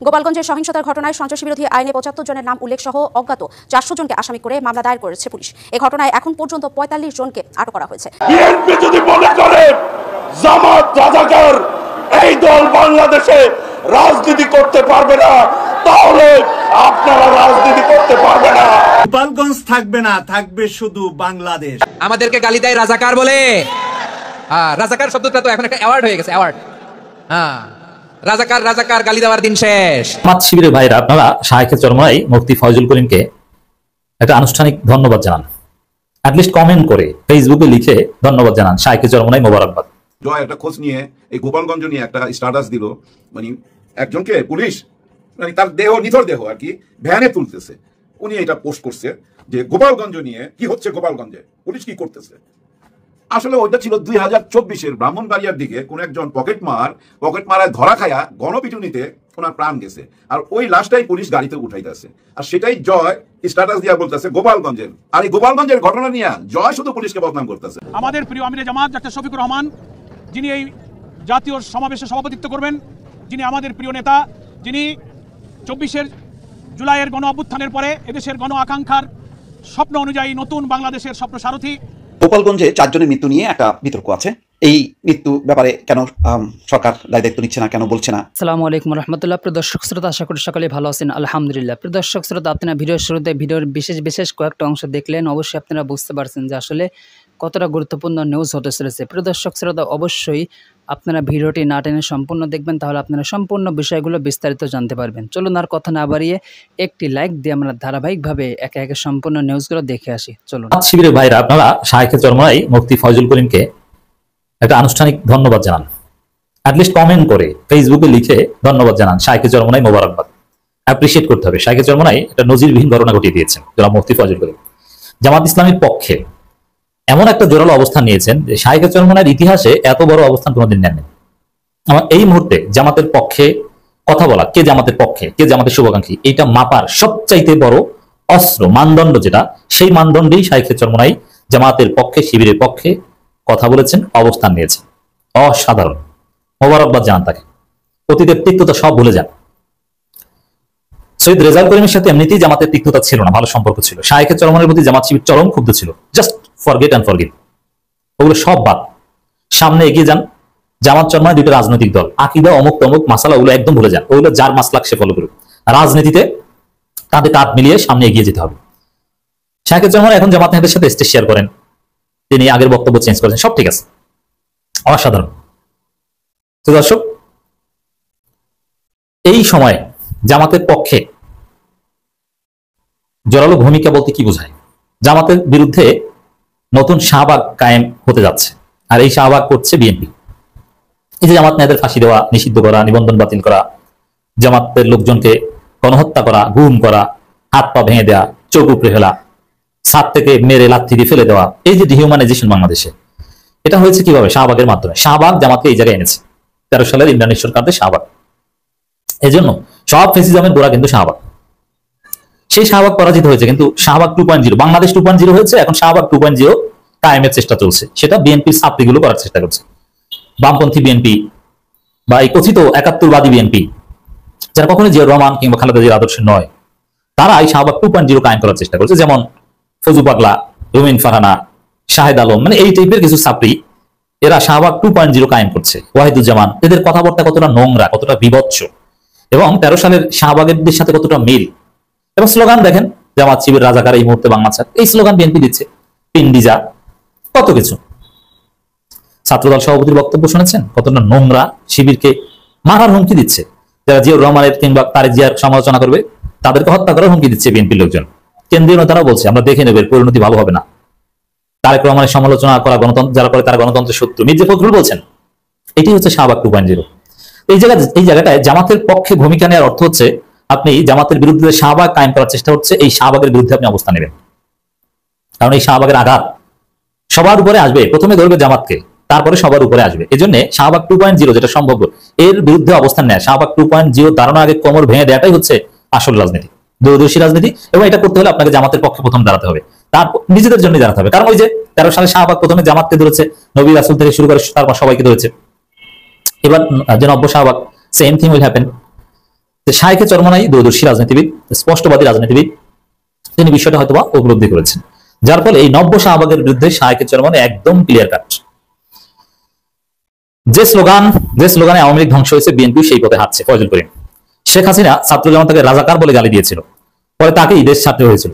গোপালগঞ্জের সহিংসতার ঘটনায় সন্ত্রাসবিরোধী আইনে ৭৫ জনের নাম উল্লেখ সহ অজ্ঞাত ৪০০ জনকে আসামি করে মামলা দায়ের করেছে পুলিশ। এই ঘটনায় এখন পর্যন্ত ৪৫ জনকে আটক করা হয়েছে। বিএনপি যদি মনে করে জামাত রাজাকার এই দল বাংলাদেশে রাজনীতি করতে পারবে না, তাহলে আপনারা রাজনীতি করতে পারবে না। গোপালগঞ্জ থাকবে না, থাকবে শুধু বাংলাদেশ। আমাদেরকে গালি দেয় রাজাকার বলে। রাজাকার শব্দটা তো এখন একটা অ্যাওয়ার্ড হয়ে গেছে, অ্যাওয়ার্ড। রাজাকার রাজাকার গালি দেওয়ার দিন শেষ। জামাত শিবিরের ভাইরা আপনারা শায়েখে চরমনাই মুফতি ফয়জুল করিমকে একটা আনুষ্ঠানিক ধন্যবাদ জানান, অ্যাটলিস্ট কমেন্ট করে ফেসবুকে লিখে ধন্যবাদ জানান শায়েখে চরমনাই মোবারকবাদ। জয় একটা খোঁজ নিয়ে এই গোপালগঞ্জ নিয়ে একটা স্ট্যাটাস দিল, মানে একজনকে পুলিশ মানে তার দেহ নিথর দেহ আর কি ভ্যানে তুলতেছে, উনি এটা পোস্ট করছে যে গোপালগঞ্জ নিয়ে কি হচ্ছে, গোপালগঞ্জে পুলিশ কি করতেছে। আসলে ওইটা ছিল 2024-এর ব্রাহ্মণবাড়িয়ার দিকে কোন একজন পকেট মারায় ধরা খায়া গণপিটুনিতে ওনার প্রাণ গেছে, আর ওই লাশটাই পুলিশ গাড়িতে উঠাইতেছে, আর সেটাই জয় স্ট্যাটাস দিয়া বলতেছে গোপালগঞ্জের। আর এই গোপালগঞ্জের ঘটনা নিয়ে জয় শুধু পুলিশকে বদনাম করতেছে। আমাদের প্রিয় আমিরে জামাত ডাক্তার শফিকুর রহমান, যিনি এই জাতীয় সমাবেশে সভাপতিত্ব করবেন, যিনি আমাদের প্রিয় নেতা, যিনি 24 জুলাইয়ের গণ অভ্যুত্থানের পরে এদেশের গণ আকাঙ্ক্ষার স্বপ্ন অনুযায়ী নতুন বাংলাদেশের স্বপ্ন সারথী। গোপালগঞ্জে 4 জনের মৃত্যু নিয়ে একটা বিতর্ক আছে। এই মৃত্যু ব্যাপারে কেন সরকার দায় দায়িত্ব নিচ্ছে না, কেন বলছে না? আসসালামু আলাইকুম রহমতুল্লাহ। প্রিয় দর্শক শ্রোতা, আশা করি সকলে ভালো আছেন, আলহামদুলিল্লাহ। প্রিয় দর্শক শ্রোতা, আপনারা ভিডিওর শুরুতে ভিডিওর বিশেষ কয়েকটা অংশ দেখলেন, অবশ্যই আপনারা বুঝতে পারছেন যে আসলে কতটা গুরুত্বপূর্ণ নিউজ হতে চলেছে। প্রিয় দর্শক শ্রোতা, অবশ্যই আপনারা ভিডিওটি না টেনে সম্পূর্ণ দেখবেন, তাহলে আপনারা সম্পূর্ণ বিষয়গুলো বিস্তারিত জানতে পারবেন। চলুন আর কথা না বাড়িয়ে একটি লাইক দিয়ে আমরা ধারাবাহিকভাবে একে একে সম্পূর্ণ নিউজগুলো দেখে আসি। চলুন। জামাত শিবিরের ভাইরা আপনারা শায়েখে চরমনাই মুফতি ফয়জুল করিমকে একটা আনুষ্ঠানিক ধন্যবাদ জানান, অ্যাটলিস্ট কমেন্ট করে ফেসবুকে লিখে ধন্যবাদ জানান শায়েখে চরমনাই মোবারকবাদ। অ্যাপ্রিশিয়েট করতে হবে, শায়েখে চরমনাই একটা নজিরবিহীন ঘটনা ঘটিয়ে দিয়েছেন জনাব মুফতি ফয়জুল করিম। জামাত ইসলামীর পক্ষে এমন একটা জোরালো অবস্থান নিয়েছেন যে শায়েখে চরমনাইয়ের ইতিহাসে এত বড় অবস্থান কোনোদিন নেননি। আমার এই মুহূর্তে জামাতের পক্ষে কথা বলা, কে জামাতের পক্ষে, কে জামাতের শুভাকাঙ্ক্ষী, এইটা মাপার সবচাইতে বড় অস্ত্র, মানদণ্ড যেটা, সেই মানদণ্ডেই শায়েখে চরমনাই জামাতের পক্ষে, শিবিরের পক্ষে কথা বলেছেন, অবস্থান নিয়েছেন। অসাধারণ, মোবারকবাদ জানান তাকে। অতীতের তিক্ততা সব ভুলে যান। সৈয়দ রেজাউল করিমের সাথে এমনিতেই জামাতের তিক্ততা ছিল না, ভালো সম্পর্ক ছিল। শায়েখে চরমনাইয়ের প্রতি জামাত শিবির চরম ক্ষুব্ধ ছিল। জাস্ট ফরগেট অ্যান্ড ফরগিভ, ওগুলো সব বাদ, সামনে এগিয়ে যান। জামাত চরমনাই দুটো রাজনৈতিক দল, আকিদা অমুক তমুক মাসালা ওগুলো একদম ভুলে যান, ওগুলো যার মাসলাক সে ফলো করুক। রাজনীতিতে তাদের কাঁধ মিলিয়ে সামনে এগিয়ে যেতে হবে। শায়েখে চরমনাই এখন জামাত নেতাদের সাথে স্টেজ শেয়ার করেন, তিনি আগের বক্তব্য চেঞ্জ করেছেন, সব ঠিক আছে, অসাধারণ। তো দর্শক, এই সময় জামাতের পক্ষে জোরালো ভূমিকা বলতে কি বোঝায়? জামাতের বিরুদ্ধে নতুন শাহবাগ কায়েম হতে যাচ্ছে, আর এই শাহবাগ করছে বিএনপি। এই যে জামাত নেতাদের ফাঁসি দেওয়া, নিষিদ্ধ করা, নিবন্ধন বাতিল করা, জামাতের লোকজনকে গণহত্যা করা, গুম করা, হাত পা ভেঙে দেওয়া, চোখ উপড়ে ফেলা, ছাদ থেকে মেরে লাথি দিয়ে ফেলে দেওয়া, এই যে ডিহিউম্যানাইজেশন বাংলাদেশে, এটা হয়েছে কিভাবে? শাহবাগের মাধ্যমে। শাহবাগ জামাতকে এই জায়গায় এনেছে 13 সালের ইমরান সরকারদের শাহবাগ। এই জন্য সব ফেসিজমের গোড়া কিন্তু শাহবাগ। সেই শাহবাগ পরাজিত হয়েছে, কিন্তু শাহবাগ 2.0, বাংলাদেশ 2.0 হয়েছে, এখন শাহবাগ 2.0 কায়েমের চেষ্টা চলছে। সেটা বিএনপির ছাত্রীগুলো করার চেষ্টা করছে। বামপন্থী বিএনপি বা এই কথিত 71বাদী বিএনপি, যারা কখনো জিয়াউর রহমান কিংবা খালেদা জিয়ার আদর্শ নয়, তারা এই শাহবাগ 2.0 কায়েম করার চেষ্টা করছে। যেমন ফজু পাগলা, রুমিন ফারহানা, শাহেদ আলম, মানে এই টাইপের কিছু ছাত্রী, এরা শাহবাগ 2.0 কায়েম করছে। ওয়াহিদুজ্জামান, এদের কথাবার্তা কতটা নোংরা, কতটা বিভৎস, এবং 13 সালের শাহবাগের সাথে কতটা মিল। এবং স্লোগান দেখেন, জামাত শিবির রাজাকার এই মুহূর্তে বাংলা ছাড়, এই স্লোগান বিএনপি দিচ্ছে। পিন্ডিজা, কত কিছু। ছাত্রদল সভাপতির বক্তব্য শুনেছেন, কতটা নোংরা, শিবিরকে মারার হুমকি দিচ্ছে। যারা জিয়াউর রহমানের কিংবা তারেক জিয়ার সমালোচনা করবে, তাদেরকে হত্যা করার হুমকি দিচ্ছে বিএনপির লোকজন। কেন্দ্রীয় নেতারাও বলছে, আমরা দেখে নেব, পরিণতি ভালো হবে না। তারেক রহমানের সমালোচনা করা গণতন্ত্র যারা করে, তারা গণতন্ত্রের শত্রু। মির্জা ফখরুল বলছেন, এটি হচ্ছে শাহবাগ 2.0। এই জায়গাটায় জামাতের পক্ষে ভূমিকা নেওয়ার অর্থ হচ্ছে, আপনি জামাতের বিরুদ্ধে শাহবাগ কায়েম করার চেষ্টা হচ্ছে, এই শাহবাগের বিরুদ্ধে আপনি অবস্থান নেবেন। কারণ এই শাহবাগের আঘাত সবার উপরে আসবে, প্রথমে ধরবে জামাতকে, তারপরে সবার উপরে আসবে। এই জন্য শাহবাগ 2.0 যেটা সম্ভব, এর বিরুদ্ধে অবস্থান নেয়। শাহবাগ 2.0 দাঁড়ানোর আগে কোমর ভেঙে দেওয়াটাই হচ্ছে আসল রাজনীতি, দূরদর্শী রাজনীতি। এবং এটা করতে হলে আপনাকে জামাতের পক্ষে প্রথম দাঁড়াতে হবে, তারপর নিজেদের জন্য দাঁড়াতে হবে। কারণ ওই যে 13 সালে শাহবাগ প্রথমে জামাতকে ধরেছে, নবী রাসূল থেকে শুরু করে তারপর সবাইকে ধরেছে। এবার যে 90 Shahbag, same thing will happen. শায়েখে চরমনাই দূরদর্শী রাজনীতিবিদ, স্পষ্টবাদী রাজনীতিবিদ, তিনি বিষয়টা হয়তোবা উপলব্ধি করেছেন, যার ফলে এই নব্য শাহবাগের বিরুদ্ধে শায়েখে চরমনাই একদম ক্লিয়ার কাট। যে স্লোগানে আওয়ামী লীগ ধ্বংস হয়েছে, বিএনপি সেই পথে হাঁটছে। ফয়জুল করিম, শেখ হাসিনা ছাত্র জনতাকে রাজাকার বলে গালি দিয়েছিল, পরে তাকেই দেশ ছাড়তে হয়েছিল।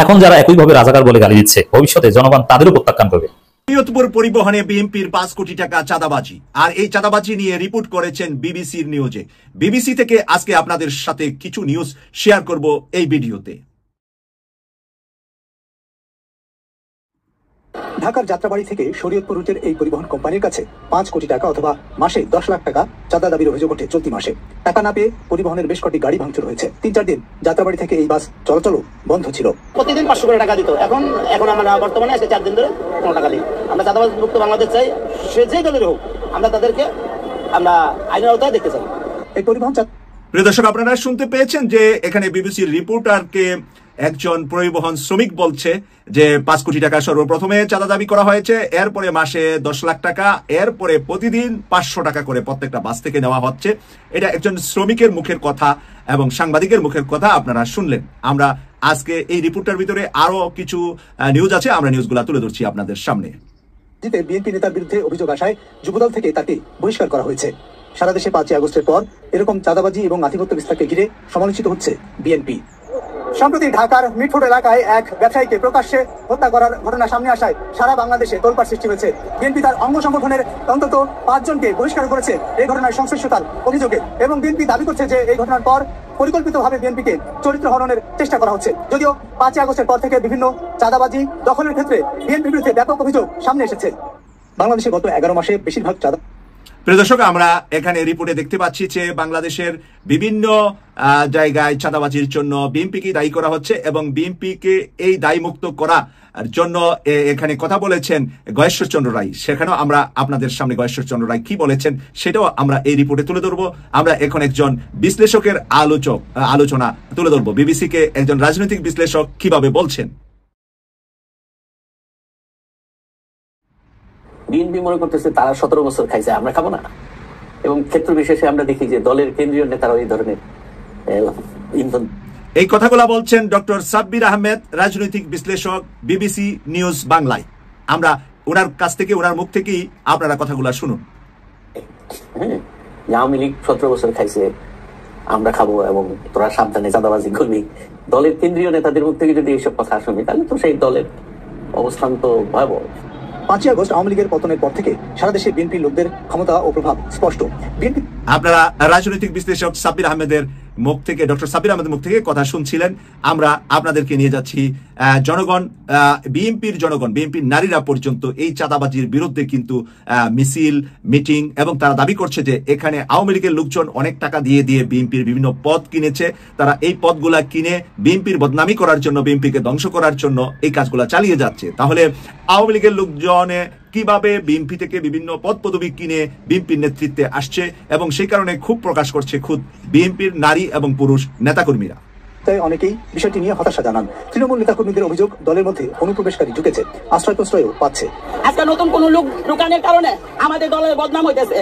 এখন যারা একইভাবে রাজাকার বলে গালি দিচ্ছে, ভবিষ্যতে জনগণ তাদেরও প্রত্যাখ্যান করবে। শরীয়তপুর পরিবহনে বিএনপির 5 কোটি টাকা চাঁদাবাজি, আর এই চাঁদাবাজি নিয়ে রিপোর্ট করেছেন বিবিসির নিউজে। বিবিসি থেকে আজকে আপনাদের সাথে কিছু নিউজ শেয়ার করব এই ভিডিওতে। ঢাকার যাত্রাবাড়ি থেকে শরীয়তপুর রুটের এই পরিবহন কোম্পানির কাছে 5 কোটি টাকা অথবা মাসে 10 লাখ টাকা চাঁদা দাবির অভিযোগ ওঠে চলতি মাসে। টাকা না পেয়ে পরিবহনের বেশ কটি গাড়ি ভাঙচুর হয়েছে। 3-4 দিন যাত্রাবাড়ি থেকে এই বাস চলাচলও বন্ধ ছিল। প্রতিদিন 500 করে টাকা দিত, এখন আমরা বর্তমানে আজকে 4 দিন ধরে কোনো টাকা দিই। আমরা চাঁদাবাজ মুক্ত বাংলাদেশ চাই, সে যে দলের হোক, আমরা তাদেরকে আমরা আইনের আওতায় দেখতে চাই। এই পরিবহন প্রিয় দর্শক, আপনারা শুনতে পেয়েছেন যে এখানে বিবিসির রিপোর্টারকে একজন পরিবহন শ্রমিক বলছে যে 5 কোটি টাকা সর্বপ্রথমে চাঁদা দাবি করা হয়েছে, এরপরে মাসে 10 লাখ টাকা, এরপরে প্রতিদিন 500 টাকা করে প্রত্যেকটা বাস থেকে নেওয়া হচ্ছে। এটা একজন শ্রমিকের মুখের কথা এবং সাংবাদিকের মুখের কথা আপনারা শুনলেন। আমরা আজকে এই রিপোর্টার ভিতরে আরো কিছু নিউজ আছে, আমরা নিউজগুলা তুলে ধরছি আপনাদের সামনে। বিএনপি নেতার বিরুদ্ধে অভিযোগ আসায় যুবদল থেকে তাকে বহিষ্কার করা হয়েছে। সারা দেশে 5 আগস্টের পর এরকম চাঁদাবাজি এবং আধিপত্য বিস্তারকে ঘিরে সমালোচিত হচ্ছে বিএনপি। সম্প্রতি ঢাকার মিটফোর্ড এলাকায় এক ব্যবসায়ীকে প্রকাশ্যে হত্যা করার ঘটনা সামনে আসায় সারা বাংলাদেশে তোলপাড় সৃষ্টি হয়েছে। বিএনপি তার অঙ্গ সংগঠনের অন্তত 5 জনকে বহিষ্কার করেছে এই ঘটনায় সংশ্লিষ্টতার অভিযোগে, এবং বিএনপি দাবি করছে যে এই ঘটনার পর পরিকল্পিতভাবে বিএনপিকে চরিত্র হননের চেষ্টা করা হচ্ছে। যদিও 5 আগস্টের পর থেকে বিভিন্ন চাঁদাবাজি দখলের ক্ষেত্রে বিএনপির বিরুদ্ধে ব্যাপক অভিযোগ সামনে এসেছে। বাংলাদেশে গত 11 মাসে বেশিরভাগ চাঁদা। প্রিয় দর্শক, আমরা এখানে রিপোর্টে দেখতে পাচ্ছি যে বাংলাদেশের বিভিন্ন জায়গায় চাঁদাবাজির জন্য বিএনপিকে দায়ী করা হচ্ছে এবং বিএনপিকে এই দায়ী মুক্ত করার জন্য এখানে কথা বলেছেন গয়েশ্বর চন্দ্র রায়। সেখানেও আমরা আপনাদের সামনে গয়েশ্বর চন্দ্র রায় কি বলেছেন সেটাও আমরা এই রিপোর্টে তুলে ধরবো। আমরা এখন একজন বিশ্লেষকের আলোচনা তুলে ধরবো। বিবিসিকে একজন রাজনৈতিক বিশ্লেষক কিভাবে বলছেন। বিএনপি মনে করতেছে তারা 17 বছর খাইছে, আমরা খাবো না, এবং ক্ষেত্র বিশেষে আমরা দেখি যে দলের কেন্দ্রীয় নেতারা এই ধরনের ইন্ধন। এই কথাগুলো বলছেন ডক্টর সাব্বির আহমেদ, রাজনৈতিক বিশ্লেষক, বিবিসি নিউজ বাংলায়। আমরা ওনার কাছ থেকে, ওনার মুখ থেকেই আপনারা কথাগুলো শুনুন। আওয়ামী লীগ 17 বছর খাইছে, আমরা খাবো, এবং তোরা সাবধানে চাঁদাবাজি করবি। দলের কেন্দ্রীয় নেতাদের মুখ থেকে যদি এইসব কথা শুনি, তাহলে তো সেই দলের অবস্থান তো ভয়াবহ। 5 আগস্ট আওয়ামী লীগের পতনের পর থেকে সারা দেশে বিএনপি লোকদের ক্ষমতা ও প্রভাব স্পষ্ট। বিএনপি আপনারা রাজনৈতিক বিশ্লেষক সাব্বির আহমেদের মুখ থেকে, ডক্টর সাব্বির আহমেদের মুখ থেকে কথা শুনছিলেন। আমরা আপনাদেরকে নিয়ে যাচ্ছি জনগণ, বিএনপির নারীরা পর্যন্ত এই চাঁদাবাজির বিরুদ্ধে কিন্তু মিছিল, মিটিং, এবং তারা দাবি করছে যে এখানে আওয়ামী লীগের লোকজন অনেক টাকা দিয়ে বিএনপির বিভিন্ন পদ কিনেছে। তারা এই পদগুলা কিনে বিএনপির বদনামি করার জন্য, বিএনপিকে ধ্বংস করার জন্য এই কাজগুলা চালিয়ে যাচ্ছে। তাহলে আওয়ামী লীগের লোকজনে কিভাবে বিএনপি থেকে বিভিন্ন পদ পদবি কিনে বিএনপির নেতৃত্বে আসছে, এবং সেই কারণে খুব প্রকাশ করছে খুদ বিএনপির নারী এবং পুরুষ নেতাকর্মীরা। অনেকেই বিষয়টি নিয়ে হতাশা জানান। তৃণমূল নেতাকর্মীদের অভিযোগ, দলের মধ্যে অনুপ্রবেশকারী ঢুকেছে, আশ্রয় প্রশ্রয়ও পাচ্ছে। আজকে নতুন কোন লোক ঢুকানোর কারণে আমাদের দলের বদনাম হইতেছে।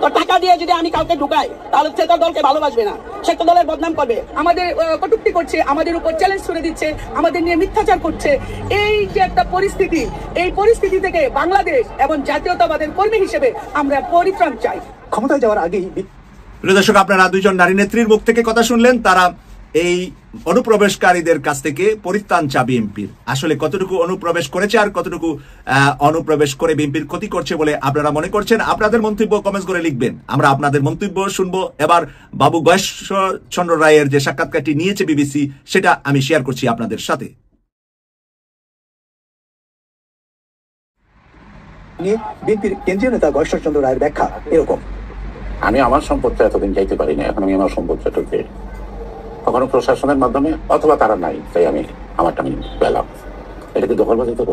তো টাকা দিয়ে যদি আমি কাউকে ঢুকাই, তাহলে সে তো দলকে ভালোবাসবে না, সে তো দলের বদনাম করবে, আমাদের কটূক্তি করছে, আমাদের উপর চ্যালেঞ্জ ছুড়ে দিচ্ছে, আমাদের নিয়ে মিথ্যাচার করছে। এই যে একটা পরিস্থিতি, এই পরিস্থিতি থেকে বাংলাদেশ এবং জাতীয়তাবাদের কর্মী হিসেবে আমরা পরিত্রাণ চাই। ক্ষমতায় যাওয়ার আগেই প্রিয় দর্শক, আপনারা 2 জন নারী নেত্রীর মুখ থেকে কথা শুনলেন। তারা এই অনুপ্রবেশকারীদের কাছ থেকে পরিত্রাণ চা বিএনপির। আসলে কতটুকু অনুপ্রবেশ করেছে আর কতটুকু অনুপ্রবেশ করে বিএনপির ক্ষতি করছে বলে আপনারা মনে করছেন, আপনাদের মন্তব্য কমেন্টস করে লিখবেন। আমরা আপনাদের মন্তব্য শুনবো। এবার বাবু গয়েশ্বর চন্দ্র রায়ের যে সাক্ষাৎকারটি নিয়েছে বিবিসি, সেটা আমি শেয়ার করছি আপনাদের সাথে। বিএনপির কেন্দ্রীয় নেতা গয়েশ্বর চন্দ্র রায়ের ব্যাখ্যা এরকম: আমি আমার সম্পদটা এতদিন চাইতে পারি না, এখন আমি আমার সম্পদটাকে কখনো প্রশাসনের মাধ্যমে, অথবা তারা নাই তাই আমি আমারটা আমি পেলাম, এটাকে দখলবাজি তো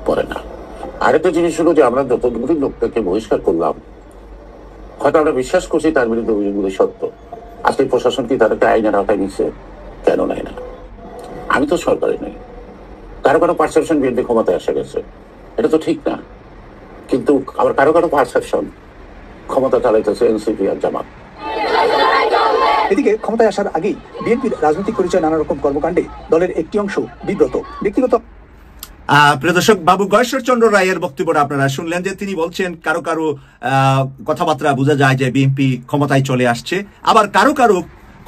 করে না। আরেকটা জিনিস হলো যে আমরা যতগুলি লোকটাকে বহিষ্কার করলাম, হয়তো আমরা বিশ্বাস করছি তার বিরুদ্ধে অভিযোগগুলি সত্য। আজকে প্রশাসন কি তাদেরকে আইনের আওতায় নিচ্ছে? কেন নেয় না? আমি তো সরকারে নেই, কারো পারসেপশন বিরুদ্ধে ক্ষমতায় এসে গেছে, এটা তো ঠিক না। কিন্তু আবার কারো পারসেপশন ক্ষমতা চালাইতেছে এনসিপি আর জামাত। এদিকে ক্ষমতায় আসার আগেই বিএনপির রাজনৈতিক পরিচয় নানা রকম কর্মকাণ্ডে দলের একটি অংশ বিব্রত। ব্যক্তিগত প্রিয় দর্শক, বাবু গয়েশ্বর চন্দ্র রায়ের বক্তব্যটা আপনারা শুনলেন যে তিনি বলছেন কারো কারো কথাবার্তা বোঝা যায় যে বিএনপি ক্ষমতায় চলে আসছে, আবার কারো কারো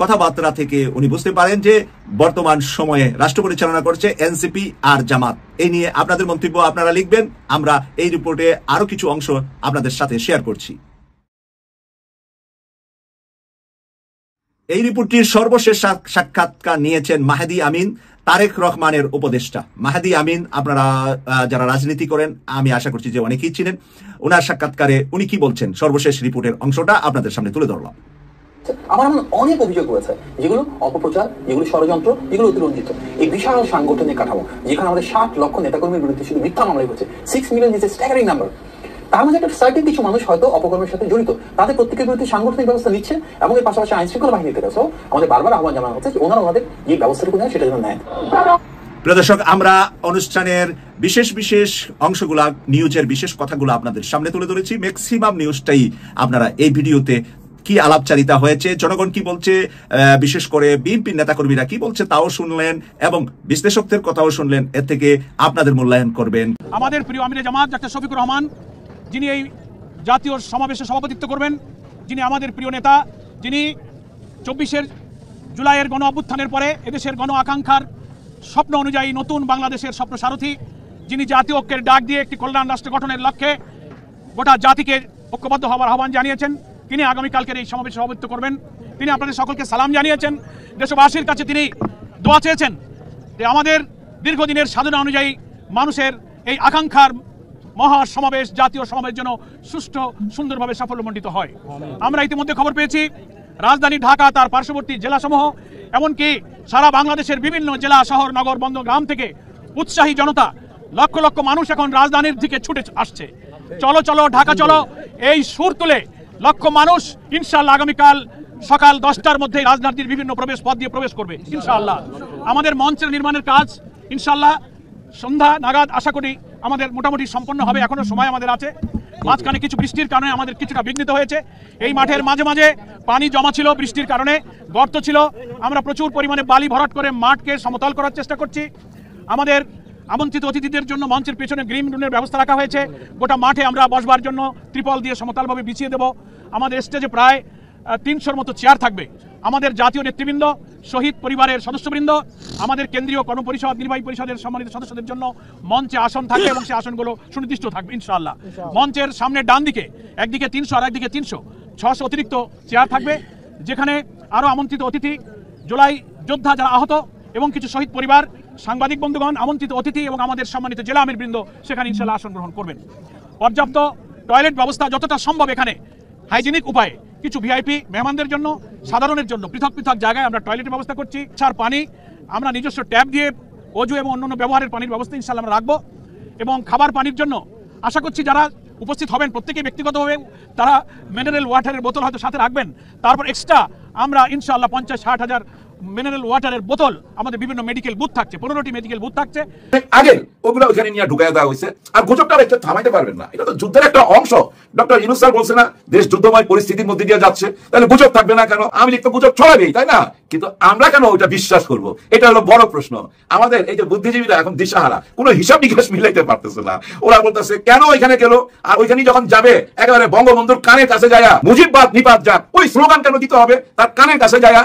কথাবার্তা থেকে উনি বুঝতে পারেন যে বর্তমান সময়ে রাষ্ট্র পরিচালনা করছে এনসিপি আর জামাত। এই নিয়ে আপনাদের মন্তব্য আপনারা লিখবেন, আমরা এই রিপোর্টে আরো কিছু অংশ আপনাদের সাথে শেয়ার করছি। এই রিপোর্টটির সর্বশেষ সাক্ষাৎকার নিয়েছেন মাহেদী আমিন, তারেক রহমানের উপদেষ্টা। মাহেদী আমিন আপনারা যারা রাজনীতি করেন আমি আশা করছি যে অনেকেই চিনেন। ওনার সাক্ষাৎকারে উনি কি বলছেন সর্বশেষ রিপোর্টের অংশটা আপনাদের সামনে তুলে ধরলাম। আমার অনেক অভিযোগ রয়েছে যেগুলো অপপ্রচার, যেগুলো ষড়যন্ত্র, যেগুলো অতিরঞ্জিত। এই বিশাল সাংগঠনিক কাঠামো যেখানে আমাদের 60 লক্ষ নেতাকর্মীর বিরুদ্ধে শুধু মিথ্যা মামলাই হচ্ছে, 6 million is a staggering number. তার মাঝে একটা সার্টেন কিছু মানুষ হয়তো অপকর্মের সাথে জড়িত, তাদের প্রত্যেকের বিরুদ্ধে সাংগঠনিক ব্যবস্থা নিচ্ছে এবং এর পাশাপাশি আইন শৃঙ্খলা বাহিনী থেকে আমাদের বারবার আহ্বান জানানো হচ্ছে যে ওনারা ওনাদের যে ব্যবস্থাটুকু নেয় সেটা যেন নেয়। প্রিয় দর্শক, আমরা অনুষ্ঠানের বিশেষ বিশেষ অংশগুলা, নিউজের বিশেষ কথাগুলো আপনাদের সামনে তুলে ধরেছি। ম্যাক্সিমাম নিউজটাই আপনারা এই ভিডিওতে কি আলাপচারিতা হয়েছে, জনগণ কি বলছে, বিশেষ করে বিএনপির নেতাকর্মীরা কি বলছে তাও শুনলেন এবং বিশ্লেষকদের কথাও শুনলেন। এর থেকে আপনাদের মূল্যায়ন করবেন। আমাদের প্রিয় আমিরে জামাত ডাক্তার শফিকুর রহমান, যিনি এই জাতীয় সমাবেশে সভাপতিত্ব করবেন, যিনি আমাদের প্রিয় নেতা, যিনি 24 জুলাইয়ের গণ অভ্যুত্থানের পরে এদেশের গণ আকাঙ্ক্ষার স্বপ্ন অনুযায়ী নতুন বাংলাদেশের স্বপ্ন সারথী, যিনি জাতীয় ঐক্যের ডাক দিয়ে একটি কল্যাণ রাষ্ট্র গঠনের লক্ষ্যে গোটা জাতিকে ঐক্যবদ্ধ হওয়ার আহ্বান জানিয়েছেন, তিনি আগামীকালকের এই সমাবেশে সভাপতিত্ব করবেন। তিনি আপনাদের সকলকে সালাম জানিয়েছেন, দেশবাসীর কাছে তিনি দোয়া চেয়েছেন যে আমাদের দীর্ঘদিনের সাধনা অনুযায়ী মানুষের এই আকাঙ্ক্ষার মহা সমাবেশ, জাতীয় সমাবেশ যেন সুষ্ঠু সুন্দরভাবে সাফল্যমণ্ডিত হয়। আমরা ইতিমধ্যে খবর পেয়েছি রাজধানী ঢাকা, তার পার্শ্ববর্তী জেলাসমূহ, এমনকি সারা বাংলাদেশের বিভিন্ন জেলা, শহর, নগর, বন্দর, গ্রাম থেকে উৎসাহী জনতা, লক্ষ লক্ষ মানুষ এখন রাজধানীর দিকে ছুটে আসছে। চলো চলো ঢাকা চলো, এই সুর তুলে লক্ষ মানুষ ইনশাআল্লাহ আগামীকাল সকাল 10টার মধ্যে রাজধানীর বিভিন্ন প্রবেশ পথ দিয়ে প্রবেশ করবে ইনশাআল্লাহ। আমাদের মঞ্চের নির্মাণের কাজ ইনশাআল্লাহ সন্ধ্যা নাগাদ আশা করি আমাদের মোটামুটি সম্পন্ন হবে। এখনো সময় আমাদের আছে। মাঝখানে কিছু বৃষ্টির কারণে আমাদের কিছুটা বিঘ্নিত হয়েছে। এই মাঠের মাঝে মাঝে পানি জমা ছিল, বৃষ্টির কারণে গর্ত ছিল। আমরা প্রচুর পরিমাণে বালি ভরাট করে মাঠকে সমতল করার চেষ্টা করছি। আমাদের আমন্ত্রিত অতিথিদের জন্য মঞ্চের পেছনে গ্রিন রুমের ব্যবস্থা রাখা হয়েছে। গোটা মাঠে আমরা বসবার জন্য ত্রিপল দিয়ে সমতলভাবে বিছিয়ে দেব। আমাদের স্টেজে প্রায় 300-র মতো চেয়ার থাকবে। আমাদের জাতীয় নেতৃবৃন্দ, শহীদ পরিবারের সদস্যবৃন্দ, আমাদের কেন্দ্রীয় কর্মপরিষদ, নির্বাহী পরিষদের সম্মানিত সদস্যদের জন্য মঞ্চে আসন থাকবে এবং সেই আসনগুলো সুনির্দিষ্ট থাকবে ইনশাআল্লাহ। মঞ্চের সামনে ডান দিকে একদিকে 300 আর একদিকে 300, 600 অতিরিক্ত চেয়ার থাকবে, যেখানে আরও আমন্ত্রিত অতিথি, জুলাই যোদ্ধা যারা আহত এবং কিছু শহীদ পরিবার, সাংবাদিক বন্ধুগণ, আমন্ত্রিত অতিথি এবং আমাদের সম্মানিত জেলা আমির বৃন্দ সেখানে ইনশাআল্লাহ আসন গ্রহণ করবেন। পর্যাপ্ত টয়লেট ব্যবস্থা যতটা সম্ভব এখানে হাইজিনিক উপায়ে, কিছু ভিআইপি মেহমানদের জন্য, সাধারণের জন্য পৃথক পৃথক জায়গায় আমরা টয়লেটের ব্যবস্থা করছি। সার পানি আমরা নিজস্ব ট্যাপ দিয়ে অজু এবং অন্যান্য ব্যবহারের পানির ব্যবস্থা ইনশাআল্লাহ আমরা রাখবো। এবং খাবার পানির জন্য আশা করছি যারা উপস্থিত হবেন প্রত্যেকেই ব্যক্তিগতভাবে তারা মিনারেল ওয়াটারের বোতল হয়তো সাথে রাখবেন। তারপর এক্সট্রা আমরা ইনশাআল্লাহ 50-60 হাজার মিনারেল ওয়াটারের বোতল আমাদের বিভিন্ন মেডিকেল বুথ থাকছে, 15টি মেডিকেল বুথ থাকছে। আগে ওগুলো ওখানে নিয়ে ঢুকাই দেওয়া হয়েছে। আর গুজবটা একটা থামাইতে পারবেন না, এটা তো যুদ্ধের একটা অংশ। ডক্টর ইউনূস স্যার বলছে না দেশ যুদ্ধময় পরিস্থিতির মধ্যে দিয়ে যাচ্ছে, তাহলে গুজব থাকবে না কেন? আমি লিখতে গুজব ছড়াবেই, তাই না? কিন্তু আমরা কেন ওটা বিশ্বাস করব? এটা হলো বড় প্রশ্ন। আমাদের এই যে বুদ্ধিজীবীরা এখন দিশাহারা, কোনো হিসাব নিকাশ মিলাইতে পারতেছে না। ওরা বলতেছে কেন ওইখানে গেল, আর ওইখানে যখন যাবে একেবারে বঙ্গবন্ধুর কানের কাছে যায়া মুজিববাদ নিপাত যাক, ওই স্লোগান কেন দিতে হবে তার কানের কাছে যায়া?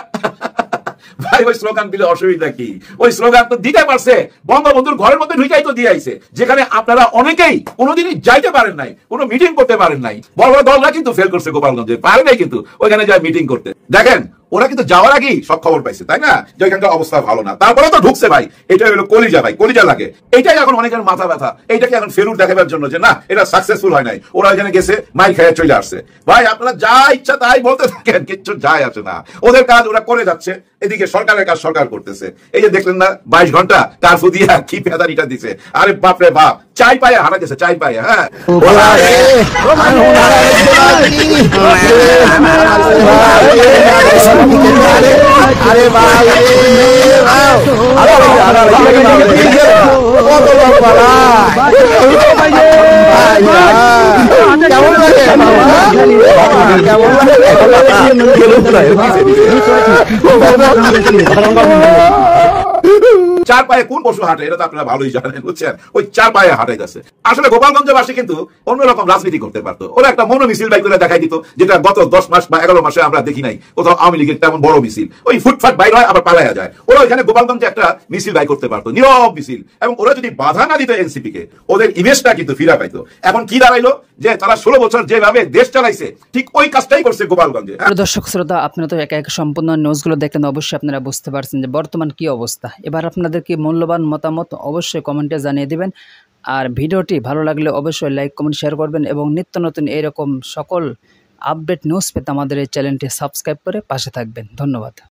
ভাই ওই স্লোগান দিলে অসুবিধা কি? ওই স্লোগান তো দিতে পারছে, বঙ্গবন্ধুর ঘরের মধ্যে ঢুকাই তো দিয়ে আইছে, যেখানে আপনারা অনেকেই কোনোদিনই যাইতে পারেন নাই, কোনো মিটিং করতে পারেন নাই। বড় বড় দলরা কিন্তু ফেল করছে, গোপালগঞ্জে পারে নাই কিন্তু ওইখানে যায় মিটিং করতে। দেখেন ওরা কিন্তু যাওয়ার আগেই সব খবর পাইছে, তাই না, যে ওইখানকার অবস্থা ভালো না, তারপরে তো ঢুকছে। ভাই এটা হলো কলিজা, ভাই কলিজা লাগে। এইটাই এখন অনেকের মাথা ব্যথা, এইটাকে এখন ফেলুর দেখাবার জন্য যে না এটা সাকসেসফুল হয় নাই, ওরা এখানে গেছে মাই খেয়ে চলে আসছে। ভাই আপনারা যা ইচ্ছা তাই বলতে থাকেন, কিচ্ছু যায় আসে না। ওদের কাজ ওরা করে যাচ্ছে, এদিকে সরকারের কাজ সরকার করতেছে। এই যে দেখলেন না 22 ঘন্টা কারফু দিয়া কি পেদানিটা দিছে, আরে বাপরে বাপ, চাই পায়ে হারা গেছে, চাই পায়ে। হ্যাঁ আরে ভাই চার পায়ে কোন পশু হাঁটে এটা তো আপনারা ভালোই জানেন, বুঝছেন? ওই চার পায়ে হাঁটাইতেছে। আসলে গোপালগঞ্জবাসী কিন্তু অন্যরকম রাজনীতি করতে পারতো। ওরা একটা মনো মিছিল বাই করে দেখাই দিত, যেটা গত 10 মাস বা 11 মাসে আমরা দেখি নাই কোথাও আওয়ামী লীগের তেমন বড় মিছিল। ওই ফুটফাট বাইর হয় আবার পালাইয়া যায়। ওরা ওইখানে গোপালগঞ্জে একটা মিছিল বাই করতে পারতো, নীরব মিছিল। এবং ওরা যদি বাধা না দিত এনসিপি কে, ওদের ইমেজটা কিন্তু ফিরা পাইতো। এখন কি দাঁড়াইলো, যে তারা 16 বছর যেভাবে দেশ চালাইছে ঠিক ওই কাজটাই করছে গোপালগঞ্জে। দর্শক শ্রোতা, আপনারা তো একা একা সম্পূর্ণ নিউজগুলো দেখলেন, অবশ্যই আপনারা বুঝতে পারছেন যে বর্তমান কি অবস্থা। এবার আপনাদের কি মূল্যবান মতামত অবশ্যই কমেন্টে জানিয়ে দিবেন। আর ভিডিওটি ভালো লাগলে অবশ্যই লাইক কমেন্ট শেয়ার করবেন এবং নিত্য নতুন এরকম সকল আপডেট নিউজ পেতে আমাদের এই চ্যানেলটি সাবস্ক্রাইব করে পাশে থাকবেন। ধন্যবাদ।